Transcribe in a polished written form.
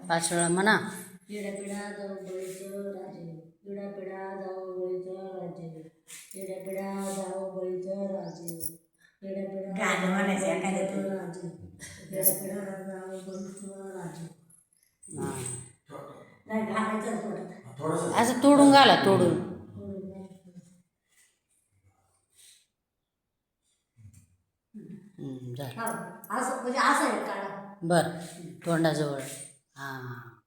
पाच वेळा म्हणा. पिढ्यापिढ्या जाऊबाईचं राजे, पिढ्यापिढ्या जाऊबाईचं राजे, पिढ्यापिढ्या जाऊबाईचं राजे, गाणं म्हणायचं एखाद्या तरी. राजे, पिढ्यापिढ्या जाऊबाईचं राजे. नाही घालायचं थोडं. असं तोडून घाला, तोडून. झालं. असं म्हणजे असं आहे काढा. बरं, तोंडाजवळ. हां.